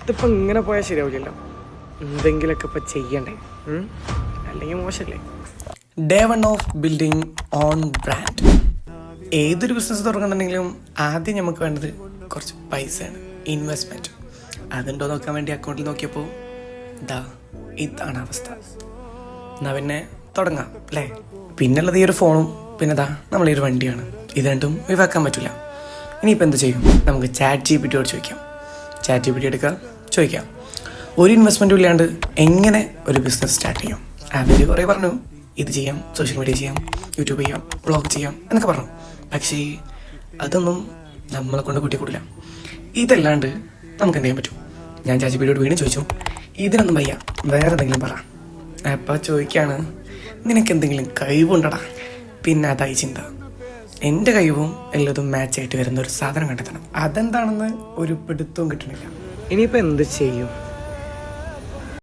ഇതിപ്പോൾ ഇങ്ങനെ പോയാൽ ശരിയാവില്ലല്ലോ. എന്തെങ്കിലുമൊക്കെ ഇപ്പോൾ ചെയ്യണ്ടേ, അല്ലെങ്കിൽ മോശമല്ലേ. Day 1 of building on brand. ഏതൊരു ബിസിനസ് തുടങ്ങുന്നുണ്ടെങ്കിലും ആദ്യം നമുക്ക് വേണ്ടത് കുറച്ച് പൈസയാണ്, ഇൻവെസ്റ്റ്മെൻറ്റ്. അതുണ്ടോ നോക്കാൻ വേണ്ടി അക്കൗണ്ടിൽ നോക്കിയപ്പോൾ ഇതാണ് അവസ്ഥ. എന്നാൽ പിന്നെ തുടങ്ങാം അല്ലേ. പിന്നുള്ളത് ഈ ഒരു ഫോണും പിന്നെ നമ്മൾ ഈ ഒരു വണ്ടിയാണ്. ഇത് രണ്ടും ഒഴിവാക്കാൻ പറ്റില്ല. ഇനിയിപ്പോൾ എന്ത് ചെയ്യും? നമുക്ക് ChatGPT ചോദിക്കാം. ChatGPT എടുക്കുക, ചോദിക്കാം ഒരു ഇൻവെസ്റ്റ്മെൻറ്റും ഇല്ലാണ്ട് എങ്ങനെ ഒരു ബിസിനസ് സ്റ്റാർട്ട് ചെയ്യാം. അവർ കുറേ പറഞ്ഞു, ഇത് ചെയ്യാം, സോഷ്യൽ മീഡിയ ചെയ്യാം, യൂട്യൂബ് ചെയ്യാം, വ്ളോഗ് ചെയ്യാം എന്നൊക്കെ പറഞ്ഞു. പക്ഷേ അതൊന്നും നമ്മളെ കൊണ്ട് കൂട്ടിക്കൂടില്ല. ഇതല്ലാണ്ട് നമുക്ക് എന്ത് ചെയ്യാൻ പറ്റും? ഞാൻ ChatGPT വീണ്ടും ചോദിച്ചു, ഇതിനൊന്നും വയ്യ, വേറെ എന്തെങ്കിലും പറ. അപ്പോൾ ചോദിക്കുകയാണ്, നിനക്ക് എന്തെങ്കിലും കഴിവുണ്ടടാ? പിന്നെ അതായി ചിന്ത. എൻ്റെ കഴിവും എല്ലാതും മാച്ചായിട്ട് വരുന്ന ഒരു സാധനം കണ്ടെത്തണം. അതെന്താണെന്ന് ഒരു പിടുത്തവും കിട്ടണില്ല. ഇനിയിപ്പോൾ എന്ത് ചെയ്യും?